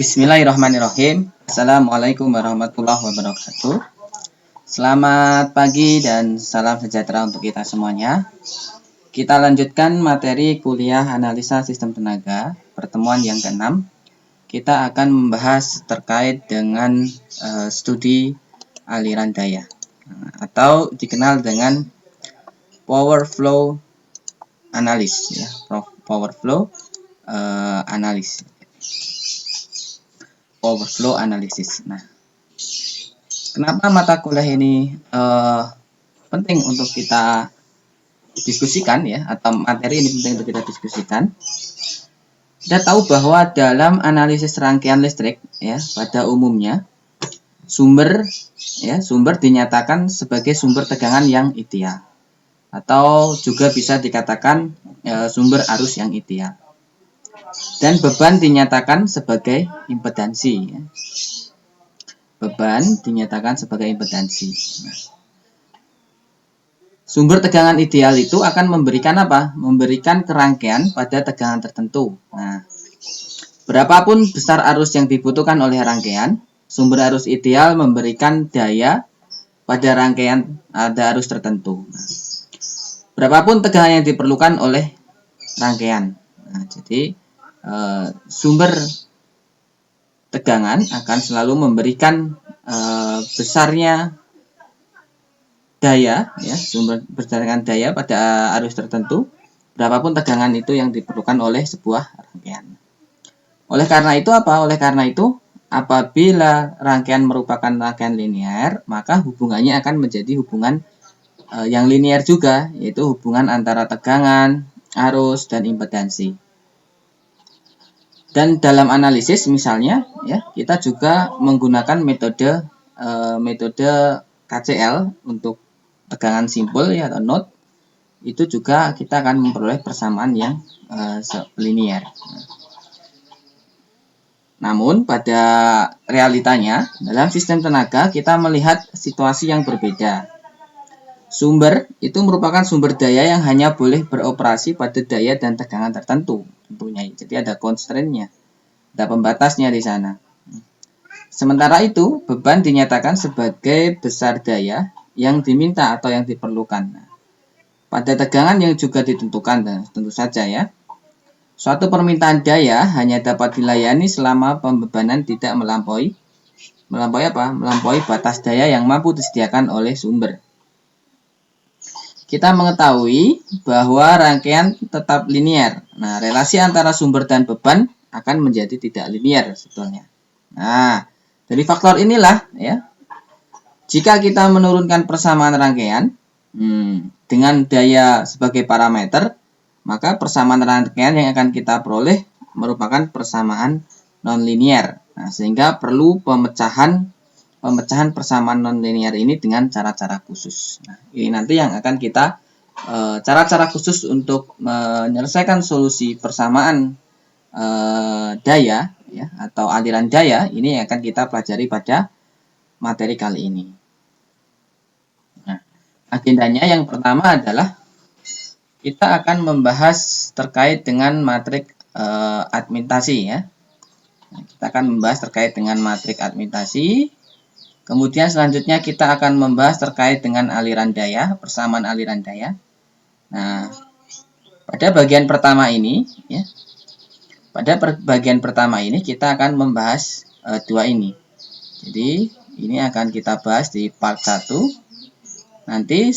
Bismillahirrahmanirrahim. Assalamualaikum warahmatullahi wabarakatuh. Selamat pagi dan salam sejahtera untuk kita semuanya. Kita lanjutkan materi kuliah analisa sistem tenaga, pertemuan yang ke-6. Kita akan membahas terkait dengan studi aliran daya atau dikenal dengan power flow analysis, ya, power flow analysis. Power flow analysis. Nah, kenapa mata kuliah ini penting untuk kita diskusikan, ya, atau materi ini penting untuk kita diskusikan? Kita tahu bahwa dalam analisis rangkaian listrik, ya, pada umumnya sumber dinyatakan sebagai sumber tegangan yang ideal, atau juga bisa dikatakan sumber arus yang ideal. Dan beban dinyatakan sebagai impedansi, ya. Beban dinyatakan sebagai impedansi. Nah, sumber tegangan ideal itu akan memberikan apa? Memberikan kerangkaian pada tegangan tertentu. Nah, berapapun besar arus yang dibutuhkan oleh rangkaian, sumber arus ideal memberikan daya pada rangkaian ada arus tertentu. Nah, berapapun tegangan yang diperlukan oleh rangkaian. Nah, jadi sumber tegangan akan selalu memberikan besarnya daya, ya, sumber berdasarkan daya pada arus tertentu, berapapun tegangan itu yang diperlukan oleh sebuah rangkaian. Oleh karena itu apa? Oleh karena itu, apabila rangkaian merupakan rangkaian linear, maka hubungannya akan menjadi hubungan yang linear juga, yaitu hubungan antara tegangan, arus, dan impedansi. Dan dalam analisis misalnya, ya, kita juga menggunakan metode KCL untuk tegangan simpul, ya, atau node. Itu juga kita akan memperoleh persamaan yang linear. Namun pada realitanya dalam sistem tenaga kita melihat situasi yang berbeda. Sumber itu merupakan sumber daya yang hanya boleh beroperasi pada daya dan tegangan tertentu, tentunya. Jadi ada constraint-nya, ada pembatasnya di sana. Sementara itu, beban dinyatakan sebagai besar daya yang diminta atau yang diperlukan. Pada tegangan yang juga ditentukan, tentu saja, ya. Suatu permintaan daya hanya dapat dilayani selama pembebanan tidak melampaui batas daya yang mampu disediakan oleh sumber. Kita mengetahui bahwa rangkaian tetap linear. Nah, relasi antara sumber dan beban akan menjadi tidak linear sebetulnya. Nah, dari faktor inilah, ya, jika kita menurunkan persamaan rangkaian dengan daya sebagai parameter, maka persamaan rangkaian yang akan kita peroleh merupakan persamaan nonlinear. Nah, sehingga perlu pemecahan persamaan nonlinear ini dengan cara-cara khusus. Nah, ini nanti yang akan kita cara-cara khusus untuk menyelesaikan solusi persamaan daya, ya, atau aliran daya ini yang akan kita pelajari pada materi kali ini. Nah, agendanya yang pertama adalah kita akan membahas terkait dengan matrik admintasi, ya. Nah, kita akan membahas terkait dengan matrik admintasi. Kemudian selanjutnya kita akan membahas terkait dengan aliran daya, persamaan aliran daya. Nah, pada bagian pertama ini, ya, kita akan membahas dua ini. Jadi ini akan kita bahas di part 1. Nanti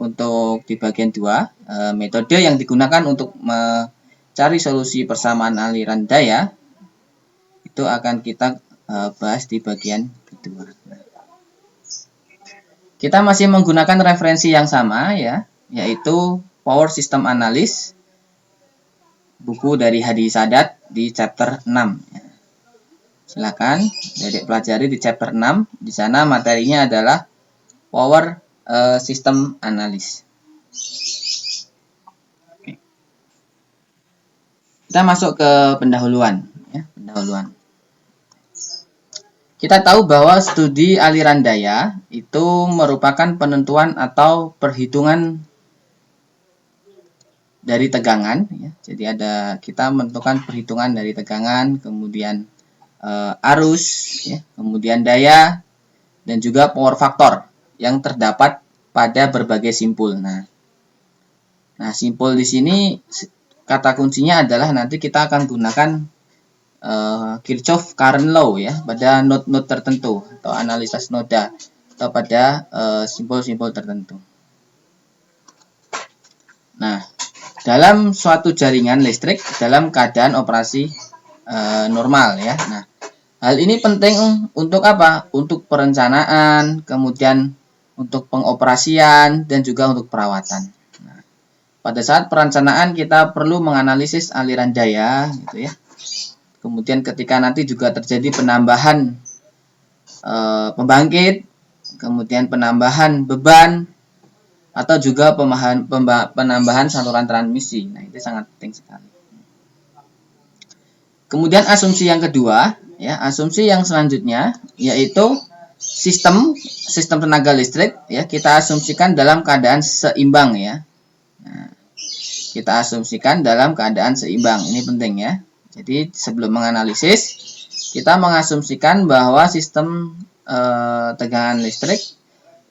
untuk di bagian 2, metode yang digunakan untuk mencari solusi persamaan aliran daya itu akan kita bahas di bagian kedua. Kita masih menggunakan referensi yang sama, ya, yaitu Power System Analysis, buku dari Hadi Sadat di chapter 6. Ya. Silakan Dedek pelajari di chapter 6. Di sana materinya adalah Power System Analysis. Oke. Kita masuk ke pendahuluan, ya, pendahuluan. Kita tahu bahwa studi aliran daya itu merupakan penentuan atau perhitungan dari tegangan, ya. Jadi kita menentukan perhitungan dari tegangan, kemudian arus, ya, kemudian daya, dan juga power factor yang terdapat pada berbagai simpul. Nah, simpul di sini kata kuncinya adalah nanti kita akan gunakan Kirchhoff current law ya pada node-node tertentu atau analisis noda atau pada simpul-simpul tertentu. Nah, dalam suatu jaringan listrik dalam keadaan operasi normal ya. Nah, hal ini penting untuk apa? Untuk perencanaan, kemudian untuk pengoperasian, dan juga untuk perawatan. Nah, pada saat perencanaan kita perlu menganalisis aliran daya, gitu ya. Kemudian ketika nanti juga terjadi penambahan pembangkit, kemudian penambahan beban, atau juga penambahan saluran transmisi. Nah, itu sangat penting sekali. Kemudian asumsi yang kedua, ya, asumsi yang selanjutnya yaitu sistem tenaga listrik ya kita asumsikan dalam keadaan seimbang ya. Nah, kita asumsikan dalam keadaan seimbang. Ini penting ya. Jadi sebelum menganalisis kita mengasumsikan bahwa sistem tegangan listrik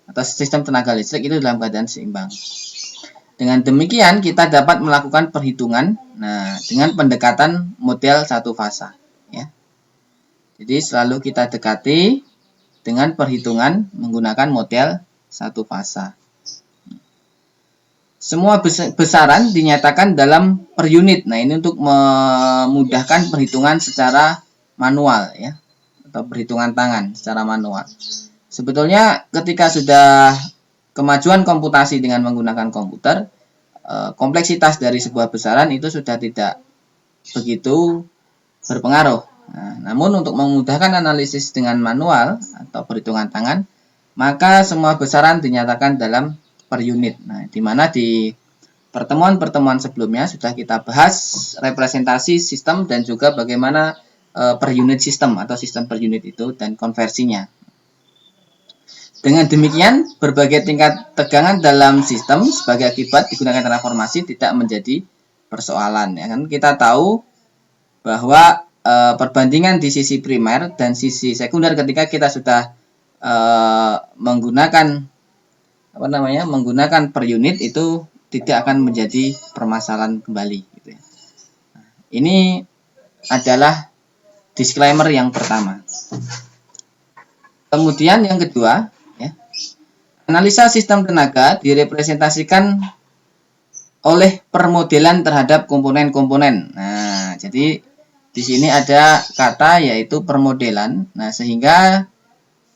atau sistem tenaga listrik itu dalam keadaan seimbang. Dengan demikian kita dapat melakukan perhitungan dengan pendekatan model satu fasa ya. Jadi selalu kita dekati dengan perhitungan menggunakan model satu fasa. Semua besaran dinyatakan dalam per unit. Nah, ini untuk memudahkan perhitungan secara manual ya atau perhitungan tangan secara manual. Sebetulnya ketika sudah kemajuan komputasi dengan menggunakan komputer, kompleksitas dari sebuah besaran itu sudah tidak begitu berpengaruh. Nah, namun untuk memudahkan analisis dengan manual atau perhitungan tangan, maka semua besaran dinyatakan dalam per unit. Nah, di mana di pertemuan-pertemuan sebelumnya sudah kita bahas representasi sistem dan juga bagaimana per unit sistem atau sistem per unit itu dan konversinya. Dengan demikian, berbagai tingkat tegangan dalam sistem sebagai akibat digunakan transformasi tidak menjadi persoalan. Ya kan? Kita tahu bahwa perbandingan di sisi primer dan sisi sekunder ketika kita sudah menggunakan per unit itu tidak akan menjadi permasalahan kembali. Gitu ya. Ini adalah disclaimer yang pertama. Kemudian yang kedua, ya, analisa sistem tenaga direpresentasikan oleh permodelan terhadap komponen-komponen. Nah, jadi di sini ada kata yaitu permodelan. Nah, sehingga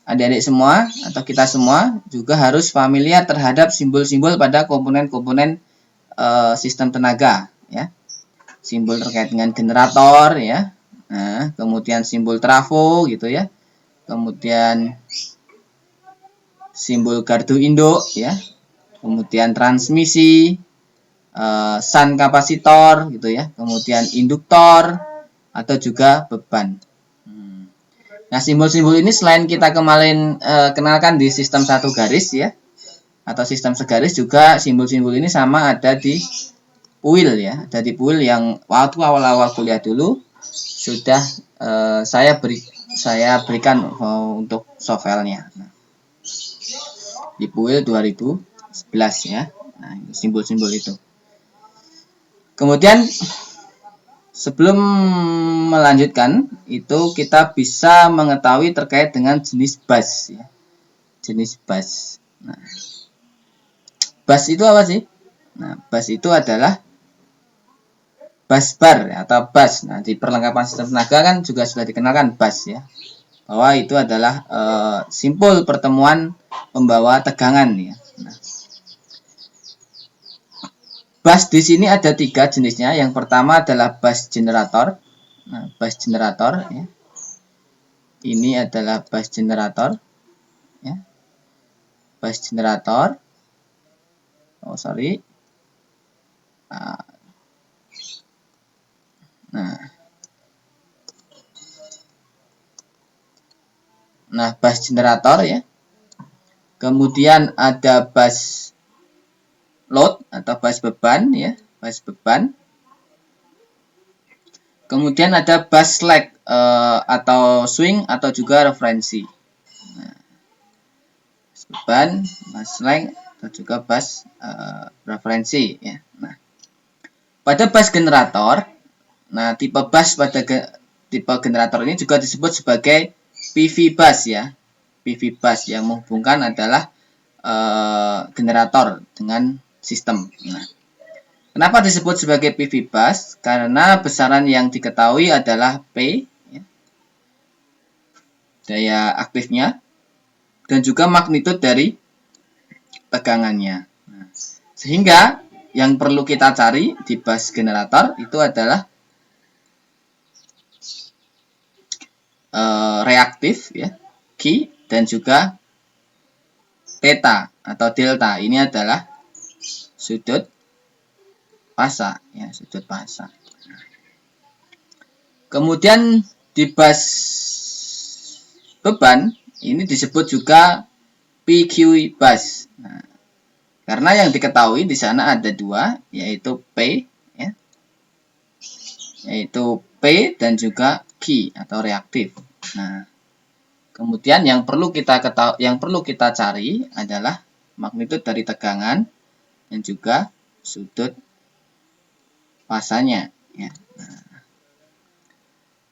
adik-adik semua atau kita semua juga harus familiar terhadap simbol-simbol pada komponen-komponen sistem tenaga ya. Simbol terkait dengan generator ya. Nah, kemudian simbol trafo gitu ya. Kemudian simbol gardu induk ya. Kemudian transmisi, shunt kapasitor gitu ya. Kemudian induktor atau juga beban. Nah, simbol-simbol ini selain kita kemarin kenalkan di sistem satu garis ya atau sistem segaris, juga simbol-simbol ini sama ada di PUIL ya, ada di PUIL yang waktu awal-awal kuliah dulu sudah saya berikan untuk softwarenya. Nah, di PUIL 2011 ya. Nah, simbol-simbol itu. Kemudian sebelum melanjutkan, itu kita bisa mengetahui terkait dengan jenis bus ya. Jenis bus. Nah, bus itu apa sih? Nah, bus itu adalah bus bar ya, atau bus. Nah, di perlengkapan sistem tenaga kan juga sudah dikenalkan bus ya. Bahwa itu adalah simpul pertemuan pembawa tegangan ya. Nah, bus di sini ada 3 jenisnya. Yang pertama adalah bus generator. Nah, bus generator ya. Ini adalah bus generator ya. Bus generator. Oh, sorry. Nah, bus generator ya. Kemudian ada bus load atau bus beban ya, bus beban. Kemudian ada bass lag atau swing atau juga referensi. Nah, beban, bass lag atau juga bass referensi ya. Nah, pada bass generator, nah tipe generator ini juga disebut sebagai PV bus ya. PV bus yang menghubungkan adalah generator dengan sistem. Nah, kenapa disebut sebagai PV bus? Karena besaran yang diketahui adalah P, ya, daya aktifnya, dan juga magnitud dari tegangannya. Nah, sehingga yang perlu kita cari di bus generator itu adalah reaktif, ya, Q, dan juga theta atau delta. Ini adalah sudut fasa, ya, sudut fasa. Kemudian di bus beban ini disebut juga PQ bus. Nah, karena yang diketahui di sana ada dua, yaitu P, ya, yaitu P dan juga Q atau reaktif. Nah, kemudian yang perlu kita cari adalah magnitud dari tegangan dan juga sudut fasanya. Ya. Nah,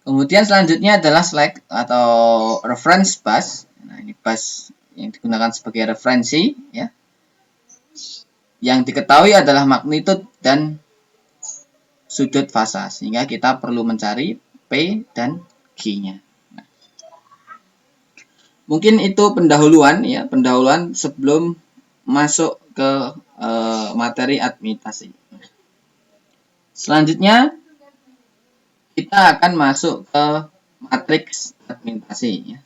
kemudian selanjutnya adalah slag atau reference bus. Nah, ini bus yang digunakan sebagai referensi, ya. Yang diketahui adalah magnitud dan sudut fasa, sehingga kita perlu mencari P dan Q-nya. Nah, mungkin itu pendahuluan, ya, pendahuluan sebelum masuk ke materi admitasi. Selanjutnya kita akan masuk ke matriks admitasi. Ya.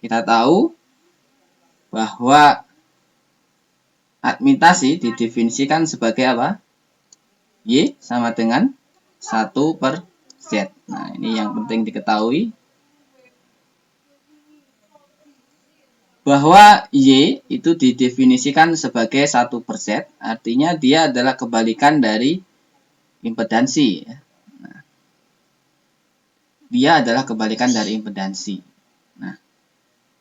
Kita tahu bahwa admitasi didefinisikan sebagai apa? Y sama dengan 1 per Z. Nah, ini yang penting diketahui. Bahwa Y itu didefinisikan sebagai 1 per Z, artinya dia adalah kebalikan dari impedansi. Nah, dia adalah kebalikan dari impedansi. Nah,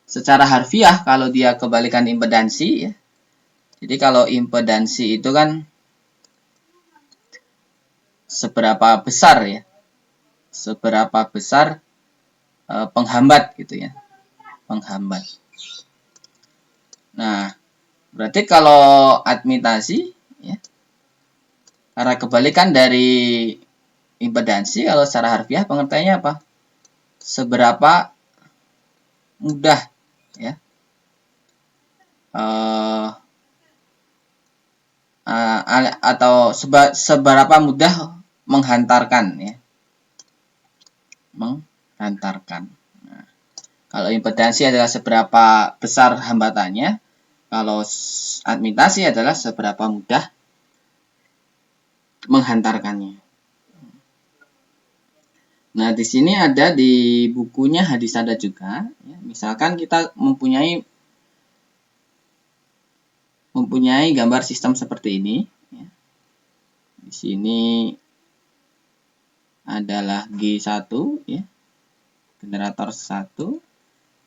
secara harfiah kalau dia kebalikan impedansi, ya, jadi kalau impedansi itu kan seberapa besar, ya, seberapa besar penghambat gitu ya, penghambat. Nah, berarti kalau admitasi, ya, karena kebalikan dari impedansi, kalau secara harfiah pengertiannya apa? Seberapa mudah, ya, atau seberapa mudah menghantarkan, ya, menghantarkan. Nah, kalau impedansi adalah seberapa besar hambatannya, kalau admitasi adalah seberapa mudah menghantarkannya. Nah, di sini ada di bukunya Hadisada juga. Ya, misalkan kita mempunyai gambar sistem seperti ini. Ya. Di sini adalah G1, ya, generator 1.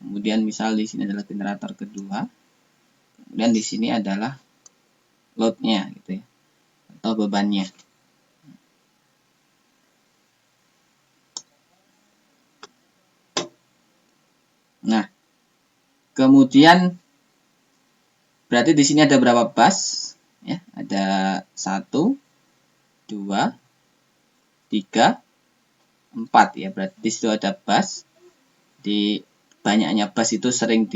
Kemudian misal di sini adalah generator kedua. Kemudian di sini adalah load-nya gitu ya, atau bebannya. Nah, kemudian berarti di sini ada berapa bus? Ya, ada 1, 2, 3, 4 ya. Berarti di situ ada bus. Di banyaknya bus itu sering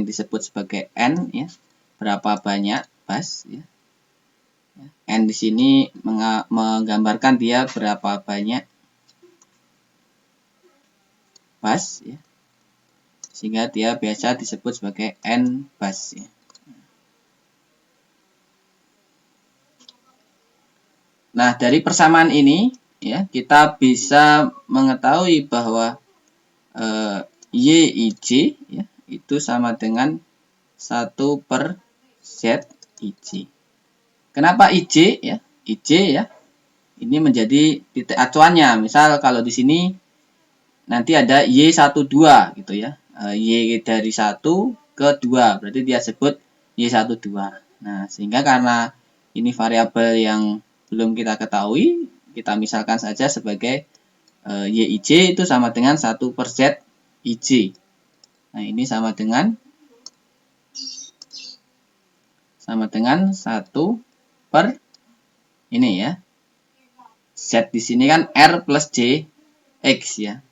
disebut sebagai N, ya. Berapa banyak bus, ya. N di sini menggambarkan dia berapa banyak bus, ya. Sehingga dia biasa disebut sebagai N bus, ya. Nah, dari persamaan ini, ya, kita bisa mengetahui bahwa YIJ, ya, itu sama dengan 1 per ZIJ. Kenapa IJ, ya? IJ, ya, ini menjadi titik acuannya. Misal kalau di sini nanti ada Y12 gitu ya. Y dari 1 ke 2, berarti dia sebut Y12. Nah, sehingga karena ini variabel yang belum kita ketahui, kita misalkan saja sebagai YIJ itu sama dengan 1 per Z IJ. Nah, ini sama dengan 1 per ini ya. Z di sini kan R plus J X ya.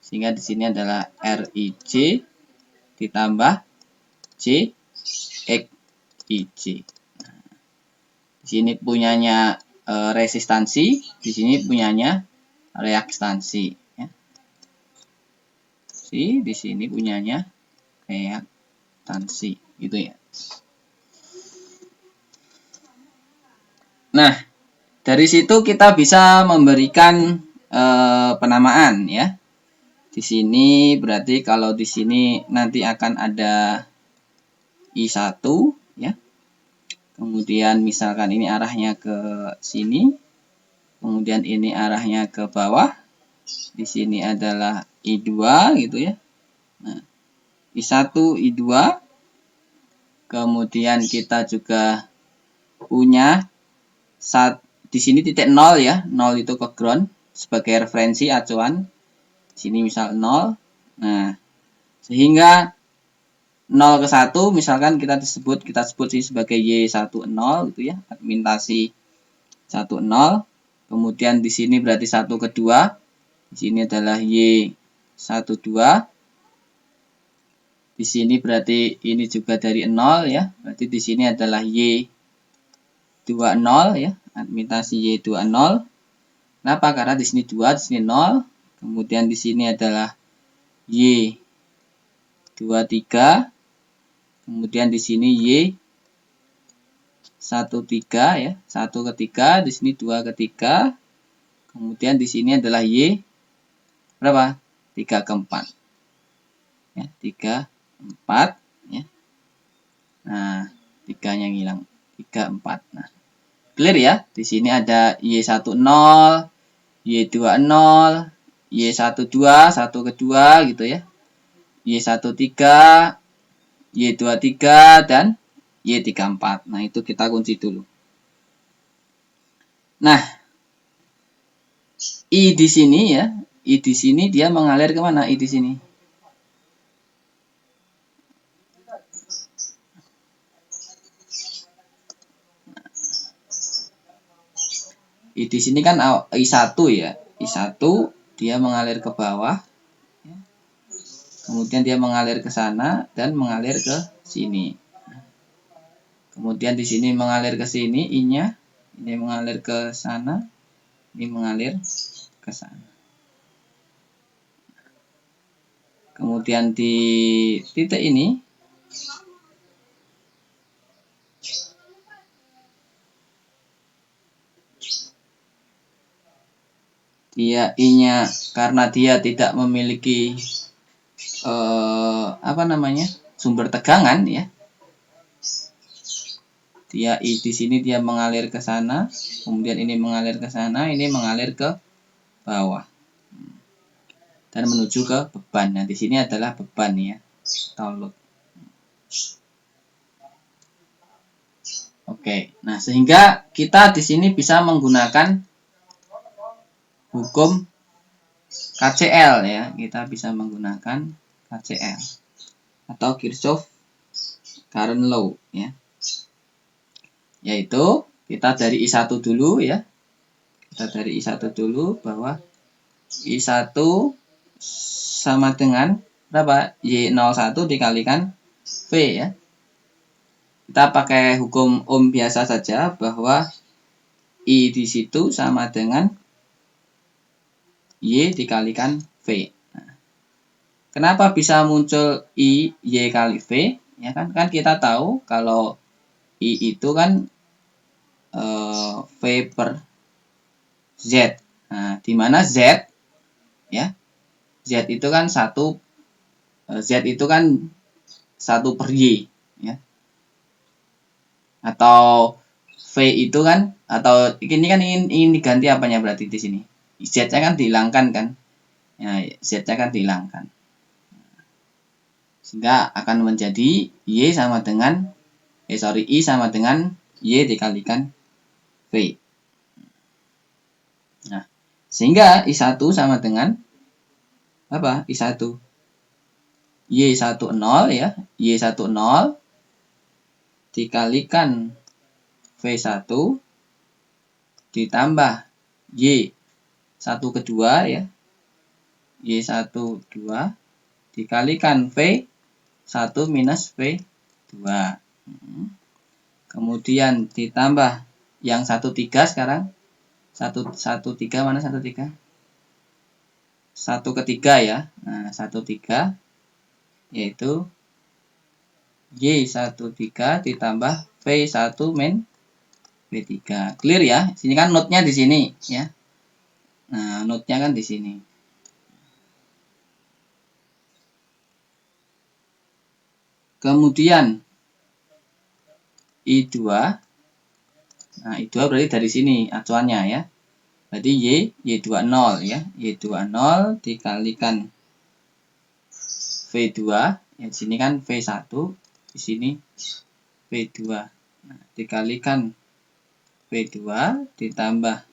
Sehingga di sini adalah RIJ ditambah J X IJ. Nah, di sini punyanya resistansi, di sini punyanya reaktansi ya. Di sini punyanya reaktansi gitu ya. Nah, dari situ kita bisa memberikan penamaan ya. Di sini berarti kalau di sini nanti akan ada I1 ya. Kemudian misalkan ini arahnya ke sini. Kemudian ini arahnya ke bawah. Di sini adalah I2 gitu ya. Nah, I1, I2. Kemudian kita juga punya di sini titik 0 ya. 0 itu ke ground sebagai referensi acuan. Sini misal 0. Nah, sehingga 0 ke 1 misalkan kita sebut sih sebagai Y10 gitu ya, admintasi 10. Kemudian di sini berarti 1 ke 2. Di sini adalah Y12. Di sini berarti ini juga dari 0 ya. Berarti di sini adalah Y20 ya, admintasi Y20. Kenapa? Karena di sini 2, di sini 0. Kemudian di sini adalah Y23. Kemudian di sini Y13 ya, 1 ke 3, di sini 2 ke 3. Kemudian di sini adalah Y berapa? 3 ke 4. Ya, 3, 4 ya. Nah, 3-nya hilang. 3, 4. Nah, clear ya. Di sini ada Y10, Y20, Y12, 1 ke 2 gitu ya. Y13, Y23 dan Y34. Nah, itu kita kunci dulu. Nah, I di sini ya. I di sini dia mengalir kemana? I di sini. I di sini kan I1 ya. I1 dia mengalir ke bawah. Kemudian dia mengalir ke sana dan mengalir ke sini. Kemudian di sini mengalir ke sini I-nya. Ini mengalir ke sana. Ini mengalir ke sana. Kemudian di titik ini dia I-nya karena dia tidak memiliki sumber tegangan ya. Dia I di sini dia mengalir ke sana, kemudian ini mengalir ke sana, ini mengalir ke bawah. Dan menuju ke beban. Nah, di sini adalah beban ya. Load. Oke. Nah, sehingga kita di sini bisa menggunakan hukum KCL ya. Kita bisa menggunakan KCL atau Kirchhoff Current Law ya. Yaitu kita dari I1 dulu ya. Kita dari I1 dulu bahwa I1 sama dengan berapa? Y01 dikalikan V ya. Kita pakai hukum Ohm biasa saja bahwa I di situ sama dengan Y dikalikan V. Nah, kenapa bisa muncul I Y kali V? Ya kan kita tahu kalau I itu kan V per Z. Nah, di mana Z ya? Z itu kan 1 per Y ya. Atau V itu kan, atau ini kan ingin diganti apanya berarti di sini? Z-nya kan dihilangkan kan? Ya, Z-nya kan dihilangkan. Sehingga akan menjadi Y sama dengan I sama dengan Y dikalikan V. Nah, sehingga I1 sama dengan apa? I1. Y1 0 ya. Y1 0 dikalikan V1 ditambah Y1 kedua ya. Y1 2 dikalikan V1 minus V2. Kemudian ditambah yang 1 3 sekarang. 1 3 mana 1 3? 1 ketiga ya. Nah, 1 3 yaitu Y1 3 ditambah V1 min V3. Clear ya? Sini kan notnya di sini ya. Nah, notnya kan di sini. Kemudian I2. Nah, I2 berarti dari sini acuannya ya. Berarti Y20 ya. Y20 dikalikan V2. Ya, di sini kan V1, di sini V2. Nah, dikalikan V2 ditambah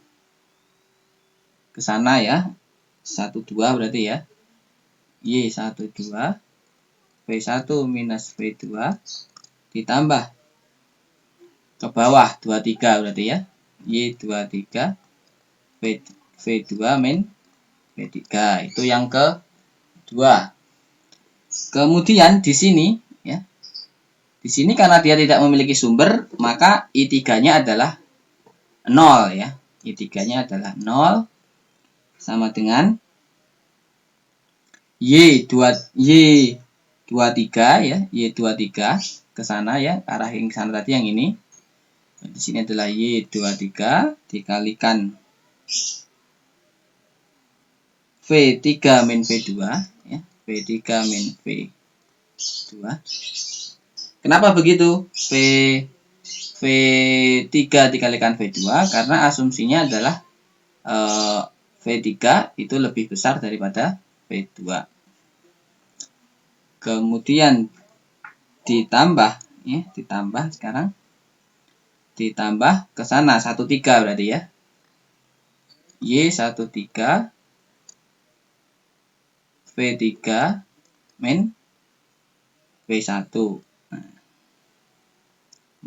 ke sana ya. 1 2 berarti ya. Y12 V1 minus V2 ditambah ke bawah 23 berarti ya. Y23 V2 min V3. Itu yang kedua. Kemudian di sini ya. Di sini karena dia tidak memiliki sumber, maka I3-nya adalah 0 ya. I3-nya adalah 0 sama dengan Y23 ya, Y23 ke sana ya, arah yang ke sana tadi yang ini. Di sini adalah Y23 dikalikan V3 min V2 ya, V3 min V2. Kenapa begitu? V3 dikalikan V2 karena asumsinya adalah V3 itu lebih besar daripada V2. Kemudian ditambah ya, ditambah sekarang ditambah ke sana 1 3 berarti ya. Y13 V3 min V1. Nah,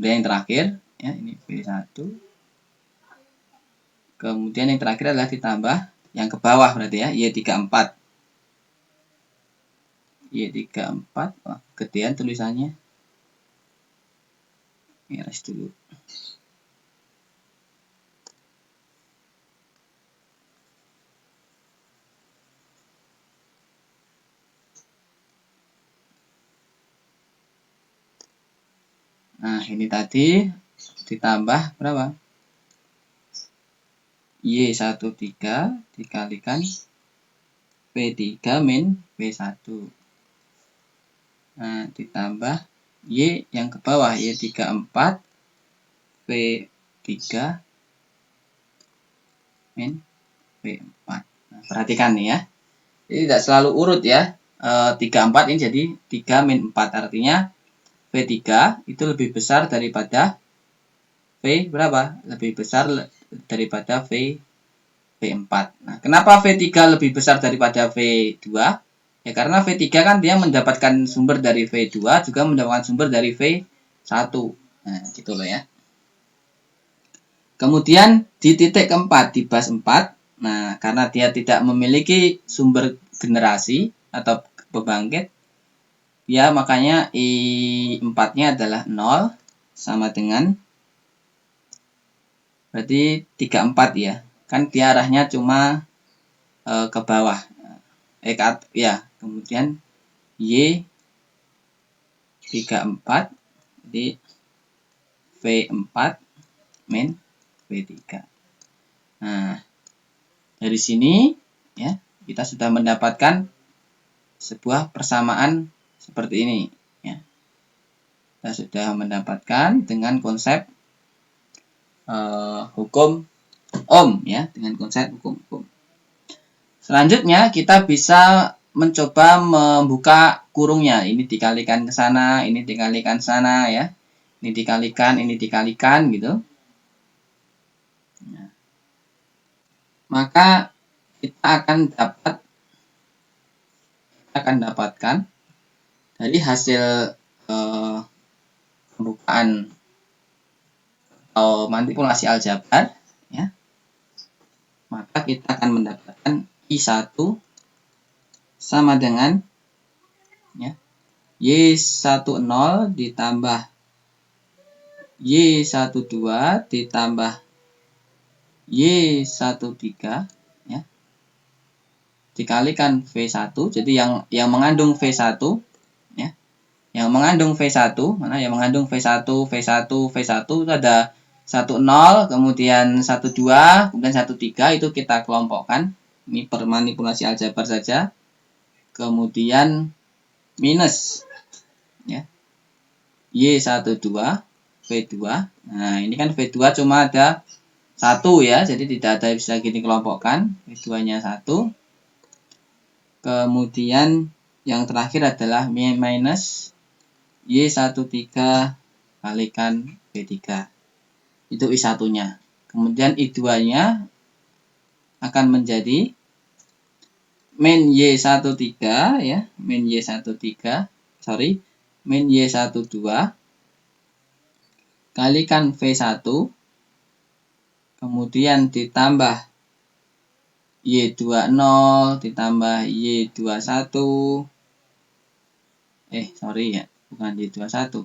yang terakhir ya, ini V1. Kemudian yang terakhir adalah ditambah yang ke bawah berarti ya, Y34. Y34, wah, gedean tulisannya. Iris dulu. Nah, ini tadi ditambah berapa? Y13 dikalikan V3 min V1. Nah, ditambah Y yang ke bawah, Y34 V3 min V4. Nah, perhatikan nih ya. Jadi tidak selalu urut ya. 34 ini jadi 3 min 4. Artinya V3 itu lebih besar daripada V berapa? Lebih besar daripada V4. Nah, kenapa V3 lebih besar daripada V2? Ya karena V3 kan dia mendapatkan sumber dari V2 juga mendapatkan sumber dari V1. Nah, gitu loh ya. Kemudian di titik keempat di bus 4, nah karena dia tidak memiliki sumber generasi atau pembangkit, ya makanya I4-nya adalah 0 sama dengan berarti 34 ya. Kan dia arahnya cuma ke bawah. Ya, kemudian Y34 di V4 min V3. Nah, dari sini ya, kita sudah mendapatkan sebuah persamaan seperti ini ya. Kita sudah mendapatkan dengan konsep hukum Ohm ya, dengan konsep hukum Ohm. Selanjutnya kita bisa mencoba membuka kurungnya. Ini dikalikan ke sana, ini dikalikan sana ya. Ini dikalikan gitu. Maka kita akan dapatkan dari hasil pembukaan atau manipulasi aljabar ya. Maka kita akan mendapatkan I1 sama dengan ya, Y10 ditambah Y12 ditambah Y13 ya, dikalikan V1. Jadi yang mengandung V1 ya, yang mengandung V1, mana yang mengandung V1 itu ada 10, kemudian 12, kemudian 13, itu kita kelompokkan. Ini per manipulasi aljabar saja. Kemudian minus ya, Y12 V2. Nah, ini kan V2 cuma ada 1 ya, jadi tidak ada bisa gini kelompokkan. V2-nya 1. Kemudian yang terakhir adalah minus Y13 kalikan V3. Itu I1-nya. Kemudian I2-nya akan menjadi min Y13 ya, min Y13, min Y12 kalikan V1, kemudian ditambah Y20 ditambah Y21, ya, bukan Y21,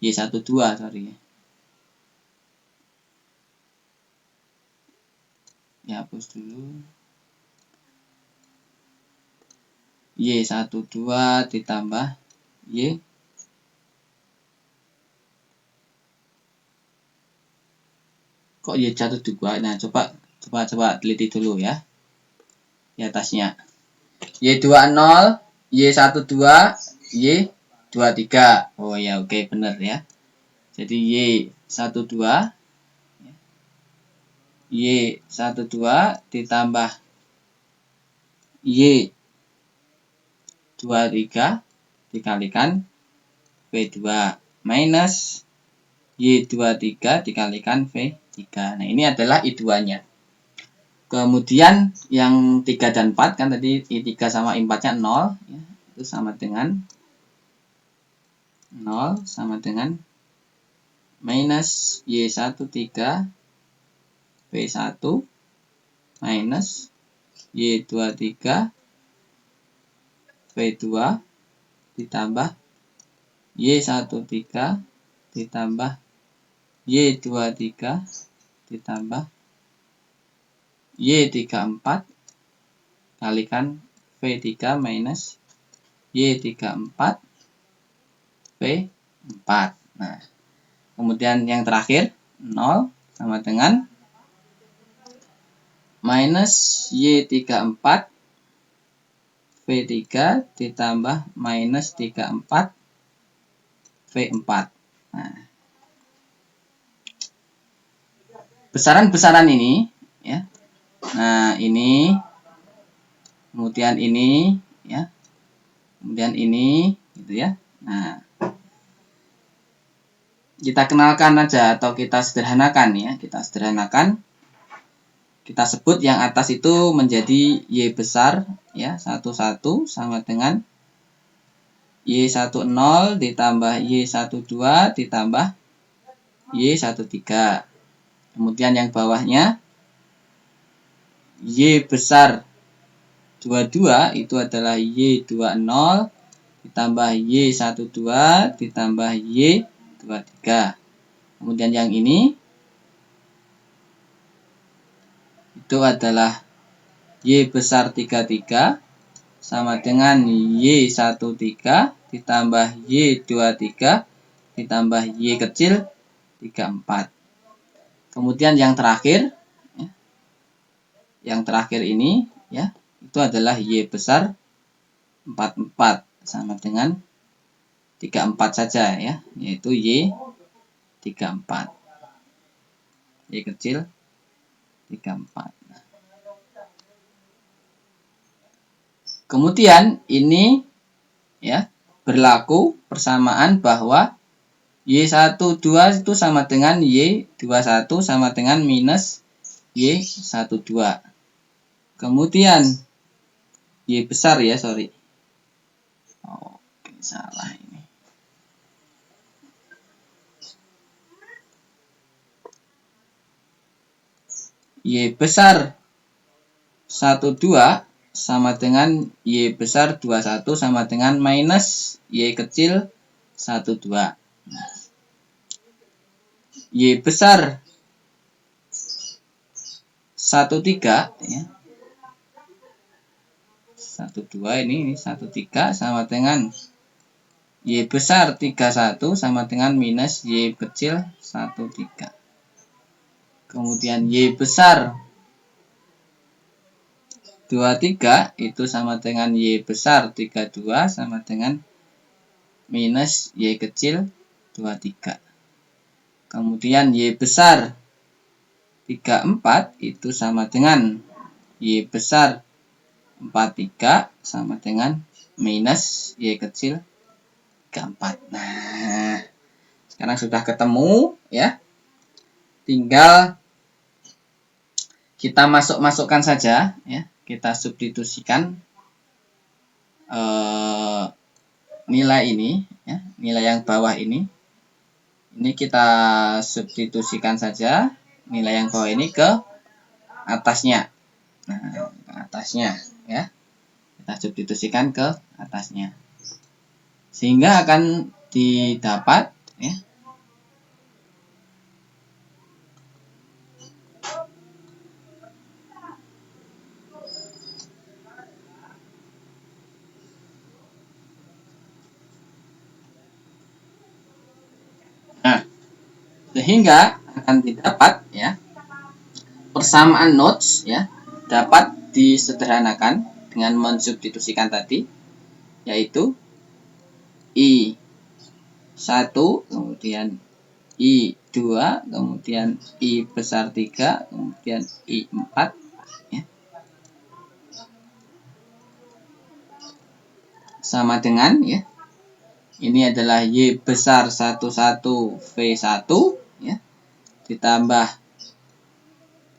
Y12, ya, hapus dulu. Y12 ditambah Y kok Y12. Nah, coba teliti dulu ya di atasnya. Y20, Y12, Y23. Oh ya, oke, benar ya. Jadi Y12 ditambah Y23 dikalikan V2 minus Y23 dikalikan V3. Nah, ini adalah I2-nya. Kemudian yang 3 dan 4 kan tadi I3 sama I4-nya 0 ya, itu sama dengan 0 sama dengan minus Y13 V1 minus Y23 V2 ditambah Y13 ditambah Y23 ditambah Y34 kalikan V3 minus Y34 V4. Nah, kemudian yang terakhir 0 sama dengan minus Y34 V3 ditambah minus 34 V4. Nah, besaran-besaran ini ya. Nah, ini kemudian ini ya. Kemudian ini gitu ya. Nah, kita kenalkan aja atau kita sederhanakan ya. Kita sebut yang atas itu menjadi Y besar ya, 11 sama dengan Y10 ditambah Y12 ditambah Y13. Kemudian yang bawahnya Y besar 22 itu adalah Y20 ditambah Y12 ditambah Y23. Kemudian yang ini itu adalah Y besar 33 sama dengan Y13 ditambah Y23 ditambah Y kecil 34. Kemudian yang terakhir ya, ini ya, itu adalah Y besar 44 sama dengan 34 saja ya, yaitu Y34. Y kecil 34. Kemudian ini ya berlaku persamaan bahwa Y12 itu sama dengan Y21 sama dengan minus Y12. Kemudian Y besar ya, sorry. Oke, salah ini. Y besar 12 sama dengan Y besar 21 sama dengan minus Y kecil 12. Y besar 13 ya. 12 ini 13 sama dengan Y besar 31 sama dengan minus Y kecil 13. Kemudian Y besar 23 itu sama dengan Y besar 32 sama dengan minus Y kecil 23. Kemudian Y besar 34 itu sama dengan Y besar 43 sama dengan minus Y kecil 34. Nah, sekarang sudah ketemu ya. Tinggal kita masukkan saja ya. Kita substitusikan nilai ini ya, nilai yang bawah ini kita substitusikan saja nilai yang bawah ini ke atasnya. Nah, ke atasnya ya, kita substitusikan ke atasnya sehingga akan didapat ya, sehingga akan didapat ya persamaan notes ya dapat disederhanakan dengan mensubstitusikan tadi, yaitu I1 kemudian I2 kemudian I besar 3 kemudian I4 ya, sama dengan ya, ini adalah Y besar 11 V1 ya, ditambah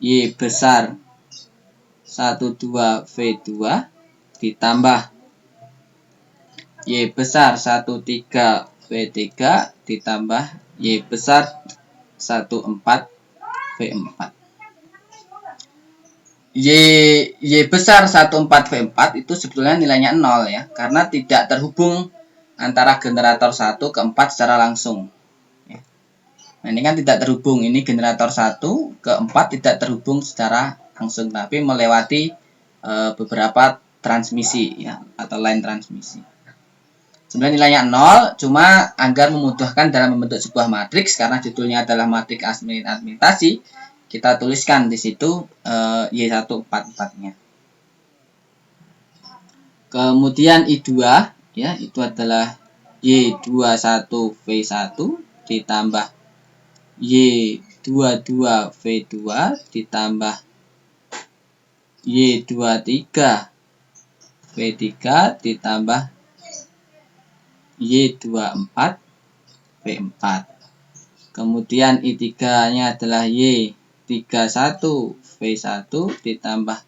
Y besar 12 V2 ditambah Y besar 13 V3 ditambah Y besar 14 V4. Y besar 14 V4 itu sebetulnya nilainya 0 ya, karena tidak terhubung antara generator 1 ke 4 secara langsung. Nah, ini kan tidak terhubung, ini generator 1 ke 4 tidak terhubung secara langsung, tapi melewati beberapa transmisi ya, atau line transmisi. Sebenarnya nilainya 0, cuma agar memudahkan dalam membentuk sebuah matriks, karena judulnya adalah matriks administrasi, kita tuliskan di situ Y144-nya. Kemudian I2 ya, itu adalah Y21 V1 ditambah Y22 V2 ditambah Y23 V3 ditambah Y24 V4. Kemudian I3-nya adalah Y31 V1 ditambah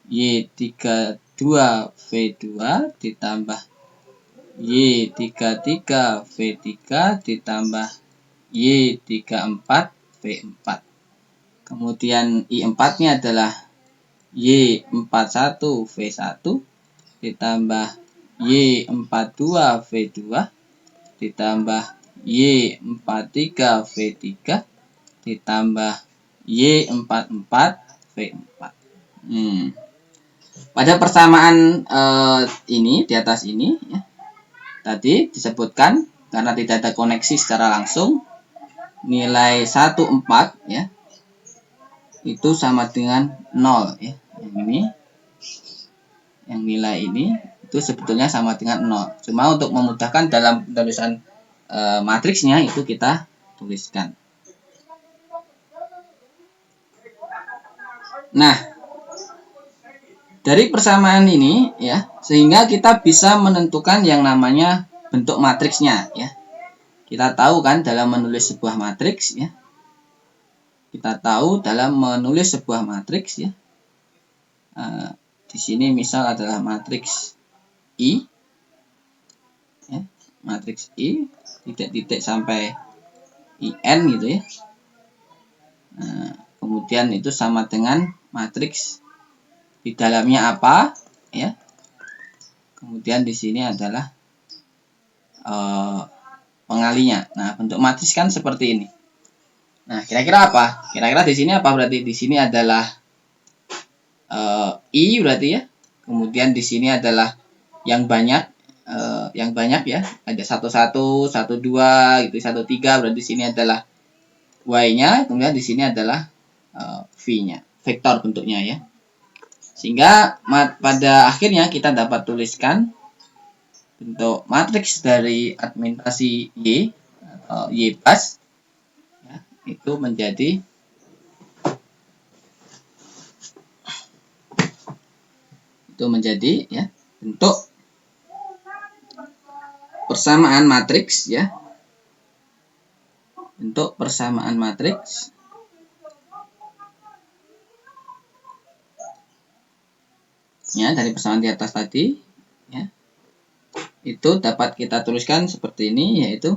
Y32 V2 ditambah Y33 V3 ditambah Y34 V4. Kemudian I4-nya adalah Y41 V1 ditambah Y42 V2 ditambah Y43 V3 ditambah Y44 V4. Pada persamaan ini di atas ini ya, tadi disebutkan karena tidak ada koneksi secara langsung, nilai 14 ya itu sama dengan 0 ya. Yang ini, yang nilai ini itu sebetulnya sama dengan 0. Cuma untuk memudahkan dalam penulisan matriksnya itu kita tuliskan. Nah, dari persamaan ini ya, sehingga kita bisa menentukan yang namanya bentuk matriksnya ya. Kita tahu kan dalam menulis sebuah matriks ya. Kita tahu dalam menulis sebuah matriks ya. Di sini misal adalah matriks I ya, matriks I titik-titik sampai IN gitu ya. Kemudian itu sama dengan matriks di dalamnya apa ya. Kemudian di sini adalah pengalinya. Nah, bentuk matriks kan seperti ini. Nah, kira-kira apa? Kira-kira di sini apa berarti? Di sini adalah I berarti ya. Kemudian di sini adalah yang banyak ya. Ada 11, 12 gitu, 13 berarti di sini adalah Y-nya, kemudian di sini adalah V-nya. Vektor bentuknya ya. Sehingga pada akhirnya kita dapat tuliskan bentuk matriks dari argumentasi Y atau Y bus ya, itu menjadi ya bentuk persamaan matriks ya. Bentuk persamaan matriks ya dari persamaan di atas tadi ya. Itu dapat kita tuliskan seperti ini, yaitu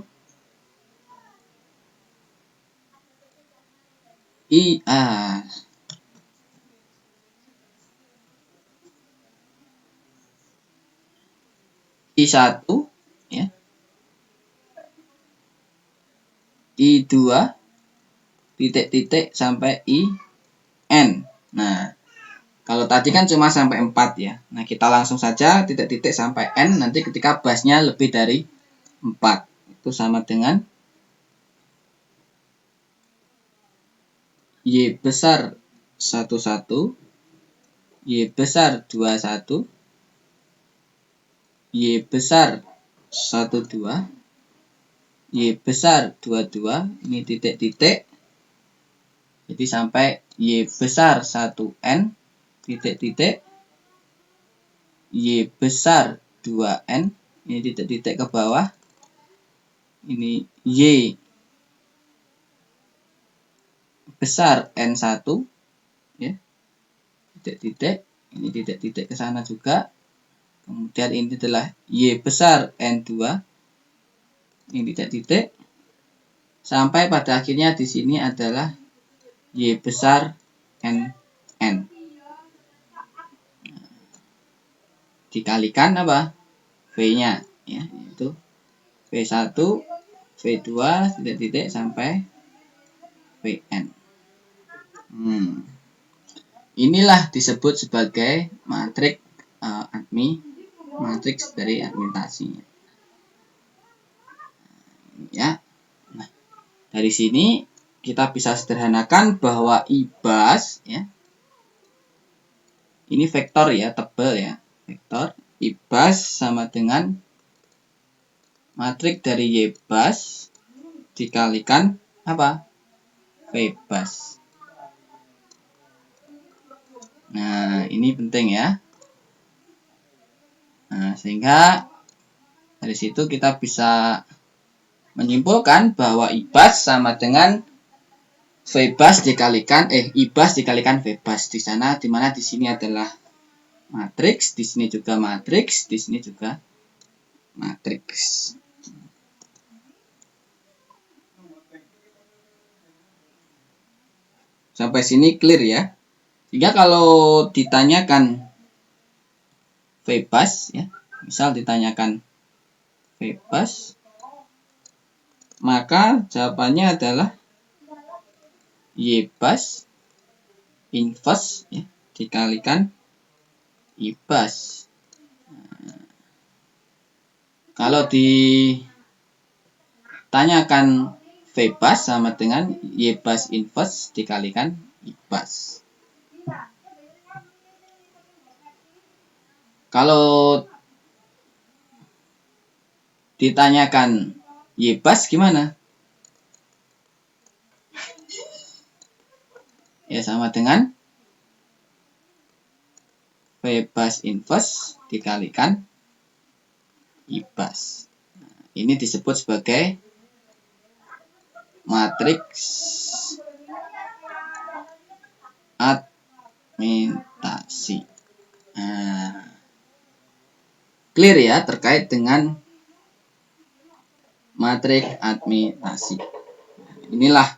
I1 ya, I2 titik-titik sampai IN. Nah, kalau tadi kan cuma sampai 4 ya. Nah, kita langsung saja titik-titik sampai N nanti ketika busnya lebih dari 4. Itu sama dengan Y besar 11, Y besar 21, Y besar 12, Y besar 22, ini titik-titik. Jadi sampai Y besar 1N, titik-titik, Y besar 2N, ini titik-titik ke bawah. Ini Y besar N1 ya. Titik-titik, ini titik-titik ke sana juga. Kemudian ini adalah Y besar N2. Ini titik-titik. Sampai pada akhirnya di sini adalah Y besar NN. Dikalikan apa? V-nya ya, yaitu V1, V2 titik-titik sampai Vn. Inilah disebut sebagai matriks matriks dari argumentasi. Ya. Nah, dari sini kita bisa sederhanakan bahwa IBAS ya. Ini vektor ya, tebal ya. Vektor IBAS sama dengan matriks dari YBAS dikalikan apa? VBAS. Nah, ini penting ya. Nah, sehingga dari situ kita bisa menyimpulkan bahwa IBAS sama dengan VBAS dikalikan IBAS dikalikan VBAS di sana, di mana di sini adalah matriks, di sini juga matriks, di sini juga matriks. Sampai sini clear ya. Sehingga kalau ditanyakan VBAS ya, misal ditanyakan VBAS, maka jawabannya adalah YBAS inverse ya, dikalikan IBAS. Nah, kalau ditanyakan VBAS sama dengan YBAS inverse dikalikan IBAS. Kalau ditanyakan YBAS gimana? Ya sama dengan V bus inverse dikalikan I bus. Ini disebut sebagai matriks admintasi. Nah, clear ya terkait dengan matriks admintasi. Inilah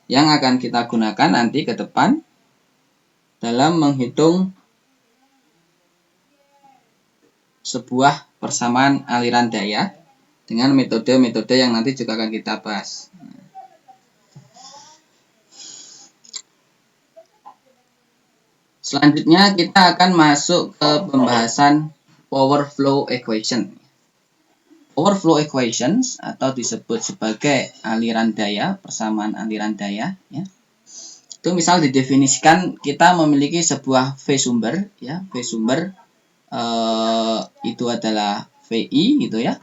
yang akan kita gunakan nanti ke depan dalam menghitung sebuah persamaan aliran daya dengan metode-metode yang nanti juga akan kita bahas. Selanjutnya kita akan masuk ke pembahasan power flow equation. Power flow equations atau disebut sebagai aliran daya, persamaan aliran daya ya. Itu misal didefinisikan kita memiliki sebuah V sumber ya, V sumber itu adalah VI gitu ya.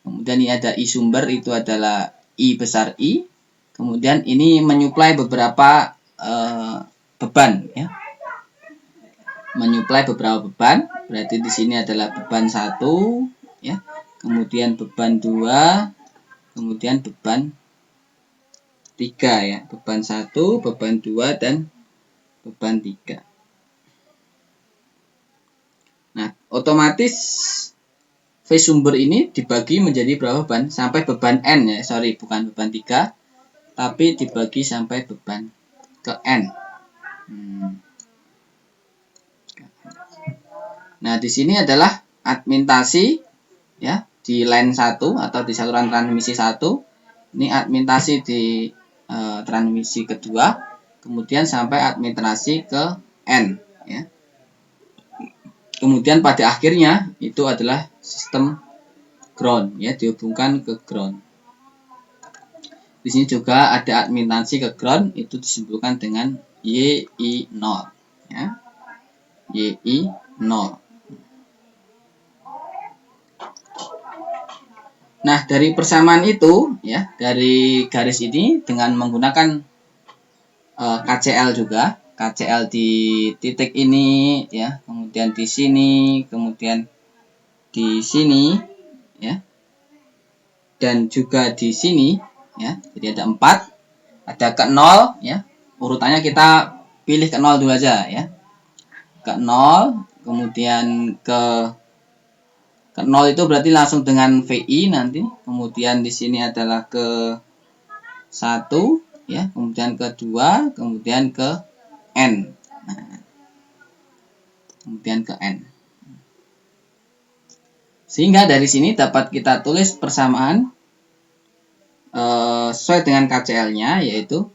Kemudian ini ada I sumber itu adalah I besar I. Kemudian ini menyuplai beberapa beban ya. Menyuplai beberapa beban, berarti di sini adalah beban 1 ya. Kemudian beban 2, kemudian beban 3 ya. Beban 1, beban 2 dan beban 3. Nah, otomatis V sumber ini dibagi menjadi berapa beban? Sampai beban N ya, sorry bukan beban 3, tapi dibagi sampai beban ke N. Nah, di sini adalah admintasi ya, di line 1 atau di saluran transmisi 1. Ini admintasi di transmisi kedua, kemudian sampai admintasi ke N ya. Kemudian pada akhirnya itu adalah sistem ground ya, dihubungkan ke ground. Di sini juga ada admintasi ke ground, itu disimpulkan dengan YI0 ya. YI0. Nah, dari persamaan itu ya, dari garis ini dengan menggunakan KCL juga, KCL di titik ini ya, kemudian di sini, kemudian di sini ya, dan juga di sini ya. Jadi ada 4, ada ke 0 ya. Urutannya kita pilih ke 0 dulu aja ya. Ke 0, kemudian ke 0 itu berarti langsung dengan VI nanti. Kemudian di sini adalah ke 1 ya, kemudian ke 2, kemudian ke N. Nah, kemudian ke N. Sehingga dari sini dapat kita tulis persamaan sesuai dengan KCL-nya, yaitu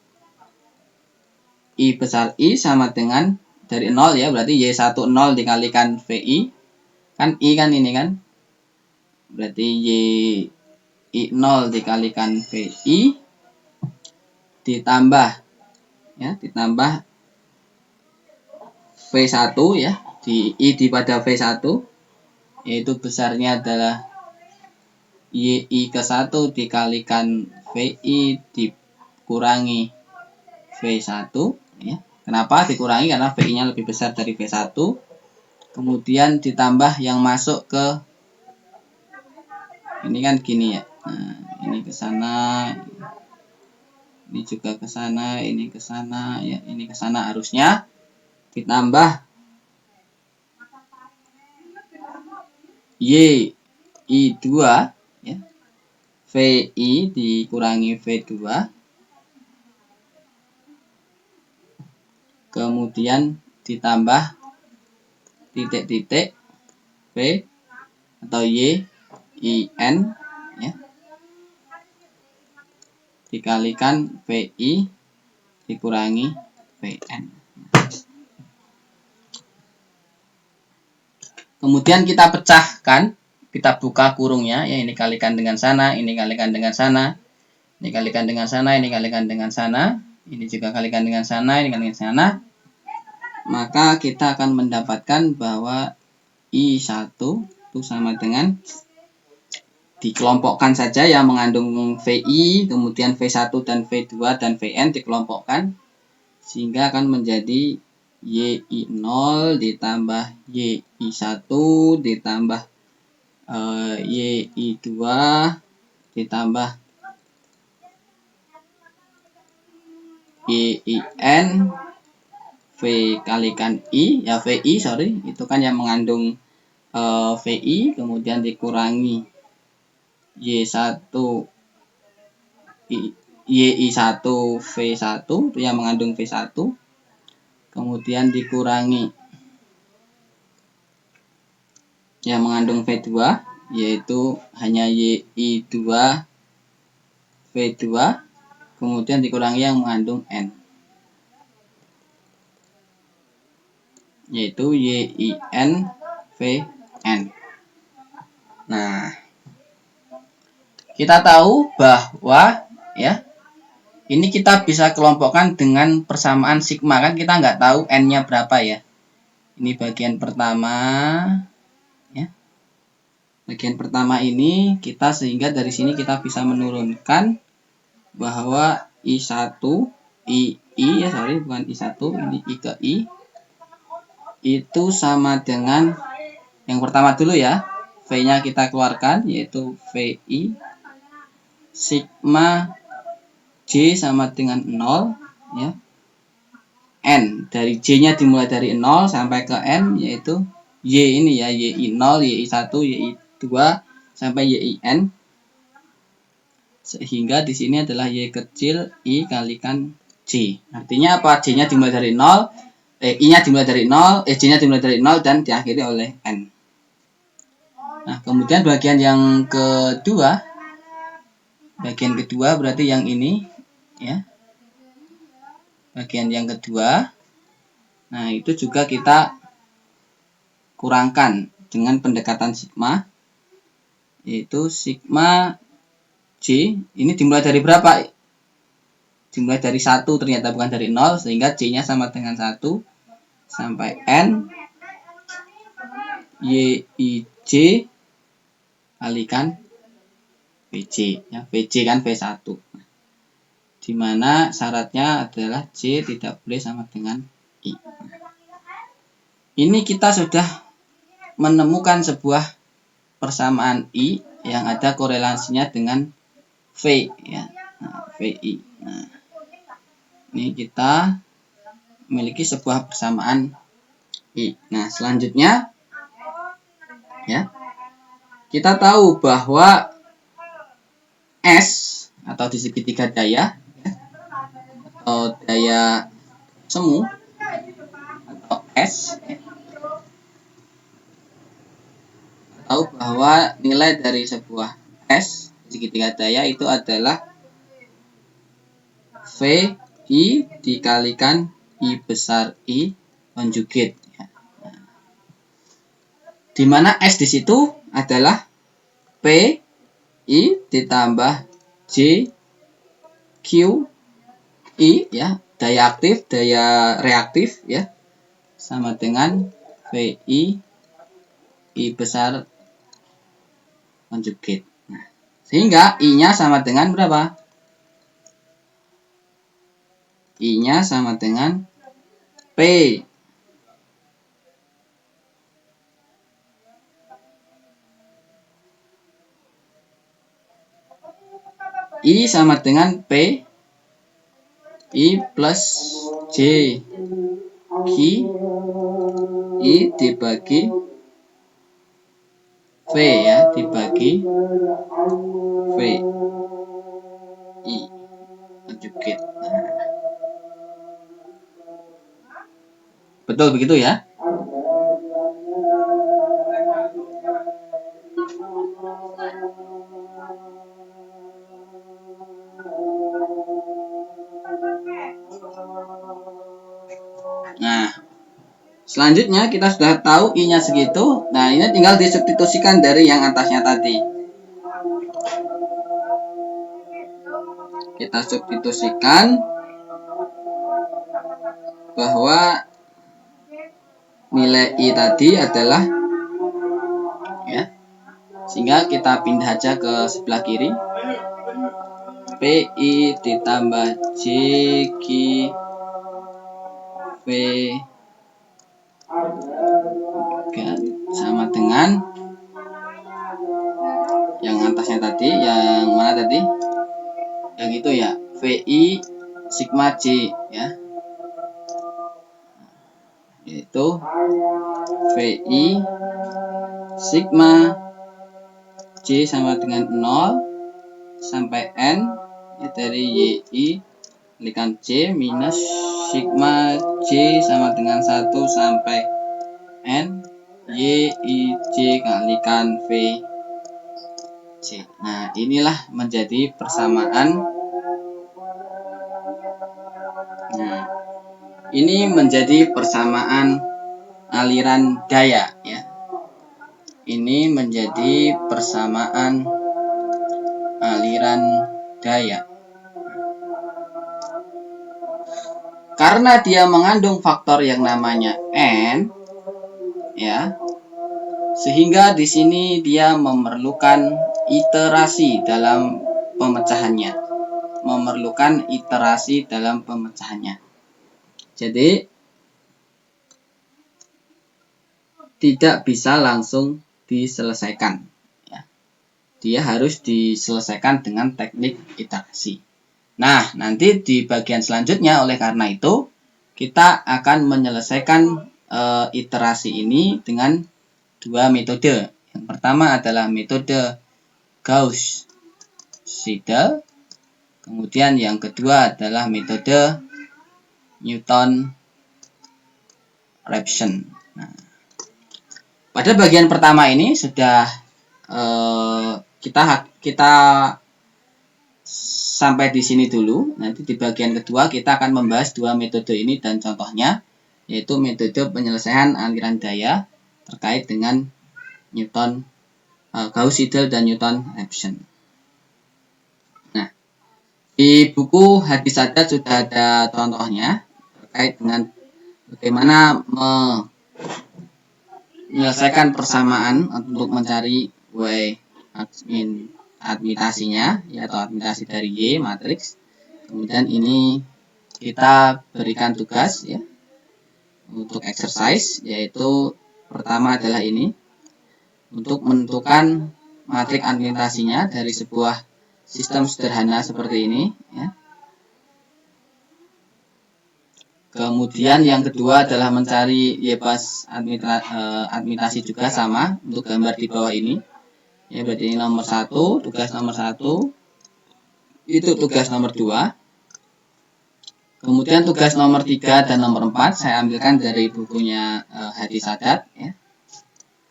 I besar I sama dengan dari 0 ya, berarti Y10 dikalikan VI. Kan I kan ini kan. Berarti YI0 dikalikan VI ditambah ya, ditambah V1 ya, di I pada V1, yaitu besarnya adalah YI ke 1 dikalikan VI dikurangi V1 ya. Kenapa dikurangi? Karena VI-nya lebih besar dari V1. Kemudian ditambah yang masuk ke ini kan gini ya. Nah, ini ke sana. Ini juga ke sana, ini ke sana ya, ini ke sana, harusnya ditambah YI2 ya. VI dikurangi V2. Kemudian ditambah titik-titik V atau YIN ya, dikalikan VI dikurangi VN. Kemudian kita pecahkan, kita buka kurungnya ya, ini kalikan dengan sana, ini kalikan dengan sana, ini kalikan dengan sana, ini kalikan dengan sana, ini juga kalikan dengan sana, ini kalikan dengan sana. Maka kita akan mendapatkan bahwa I1 itu sama dengan, dikelompokkan saja yang mengandung VI, kemudian V1 dan V2 dan Vn dikelompokkan, sehingga akan menjadi YI0 ditambah YI1 ditambah YI2 ditambah YIN V kalikan I, ya VI sorry, itu kan yang mengandung VI, kemudian dikurangi Y1 YI1 V1 itu yang mengandung V1, kemudian dikurangi yang mengandung V2 yaitu hanya YI2 V2, kemudian dikurangi yang mengandung N yaitu YIN VN. Nah, kita tahu bahwa ya ini kita bisa kelompokkan dengan persamaan sigma, kan kita nggak tahu N-nya berapa ya. Ini bagian pertama ya. Bagian pertama ini kita, sehingga dari sini kita bisa menurunkan bahwa I1 I ya sorry bukan I1, ini I ke I itu sama dengan yang pertama dulu ya, V-nya kita keluarkan yaitu VI sigma J sama dengan 0 ya. N dari J-nya dimulai dari 0 sampai ke N yaitu Y ini ya, YI0, YI1, YI2 sampai YIN. Sehingga di sini adalah Y kecil I kalikan J. Artinya apa? J-nya dimulai dari 0, I-nya dimulai dari 0, J-nya dimulai dari 0 dan diakhiri oleh N. Nah, kemudian bagian yang kedua, berarti yang ini ya. Bagian yang kedua, nah itu juga kita kurangkan dengan pendekatan sigma, yaitu sigma J ini dimulai dari berapa? Dimulai dari 1, ternyata bukan dari 0, sehingga J-nya sama dengan 1 sampai N YIJ kalikan VJ ya, VJ kan V1, dimana syaratnya adalah J tidak boleh sama dengan I. Ini kita sudah menemukan sebuah persamaan I yang ada korelasinya dengan V ya, nah, VI. Nah, ini kita memiliki sebuah persamaan I. Nah, selanjutnya ya, kita tahu bahwa S atau di segitiga daya atau daya semu atau S ya, tahu bahwa nilai dari sebuah S segitiga daya itu adalah VI dikalikan I besar I konjugat ya. Nah, di mana S di situ adalah P I ditambah J Q I ya, daya aktif, daya reaktif ya, sama dengan VI I besar konjugat. Nah, sehingga I-nya sama dengan berapa? I-nya sama dengan P. I sama dengan P I plus J Q I dibagi V ya, dibagi V I konjugat. Nah, betul begitu ya? Nah, selanjutnya kita sudah tahu I-nya segitu. Nah, ini tinggal disubstitusikan dari yang atasnya tadi. Kita substitusikan bahwa nilai I tadi adalah ya, sehingga kita pindah aja ke sebelah kiri. PI ditambah JQ V sama dengan yang atasnya tadi, yang mana tadi? Yang itu ya, VI sigma J ya. Yaitu VI sigma J sama dengan 0 sampai N ya, dari YI kalikan C minus sigma J sama dengan 1 sampai N YIJ kalikan V C. Nah, inilah menjadi persamaan. Nah, ini menjadi persamaan aliran daya ya. Ini menjadi persamaan aliran daya. Karena dia mengandung faktor yang namanya N ya, sehingga di sini dia memerlukan iterasi dalam pemecahannya. Jadi tidak bisa langsung diselesaikan ya. Dia harus diselesaikan dengan teknik iterasi. Nah, nanti di bagian selanjutnya oleh karena itu kita akan menyelesaikan iterasi ini dengan dua metode. Yang pertama adalah metode Gauss-Seidel. Kemudian yang kedua adalah metode Newton-Raphson. Nah, pada bagian pertama ini sudah kita sampai di sini dulu. Nanti di bagian kedua kita akan membahas dua metode ini dan contohnya, yaitu metode penyelesaian aliran daya terkait dengan Gauss-Seidel dan Newton-Raphson. Nah, di buku Hadis Sadat sudah ada contohnya terkait dengan bagaimana menyelesaikan persamaan untuk mencari Y admitasinya ya, atau admitasi dari Y matriks. Kemudian ini kita berikan tugas ya untuk exercise, yaitu pertama adalah ini untuk menentukan matriks admitasinya dari sebuah sistem sederhana seperti ini ya. Kemudian yang kedua adalah mencari Y-bus admitasi juga sama untuk gambar di bawah ini. Ya, berarti ini nomor 1, tugas nomor 1. Itu tugas nomor 2. Kemudian tugas nomor 3 dan nomor 4 saya ambilkan dari bukunya Hadis Sadat ya.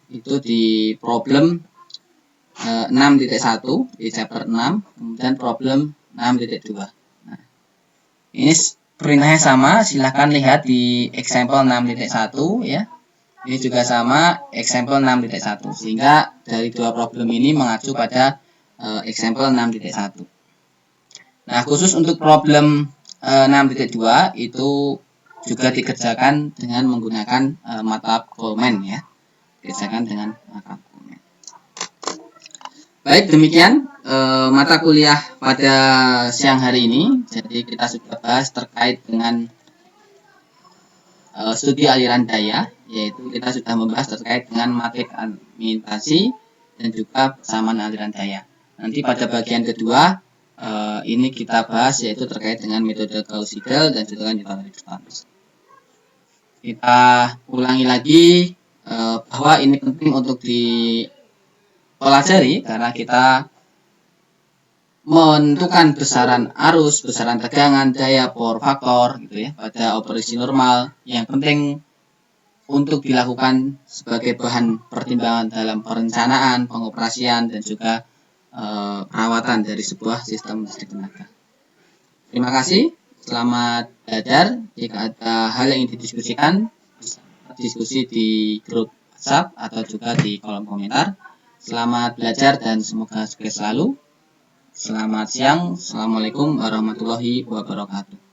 Itu di problem 6.1 di chapter 6, kemudian problem 6.2. Nah, ini perintahnya sama, silahkan lihat di example 6.1 ya. Ini juga sama, example 6.1, sehingga dari dua problem ini mengacu pada example 6.1. Nah, khusus untuk problem 6.2 itu juga dikerjakan dengan menggunakan MATLAB Coleman ya. Dikerjakan dengan MATLAB Coleman. Baik, demikian mata kuliah pada siang hari ini. Jadi kita sudah bahas terkait dengan studi aliran daya, yaitu kita sudah membahas terkait dengan matriks admitasi dan juga persamaan aliran daya. Nanti pada bagian kedua ini kita bahas yaitu terkait dengan metode Gauss-Seidel dan juga Newton-Raphson. Kita ulangi lagi bahwa ini penting untuk dipelajari karena kita menentukan besaran arus, besaran tegangan, daya, power faktor gitu ya pada operasi normal. Yang penting untuk dilakukan sebagai bahan pertimbangan dalam perencanaan, pengoperasian dan juga perawatan dari sebuah sistem listrik tenaga. Terima kasih, selamat belajar. Jika ada hal yang ingin didiskusikan, diskusi di grup WhatsApp atau juga di kolom komentar. Selamat belajar dan semoga sukses selalu. Selamat siang. Assalamualaikum warahmatullahi wabarakatuh.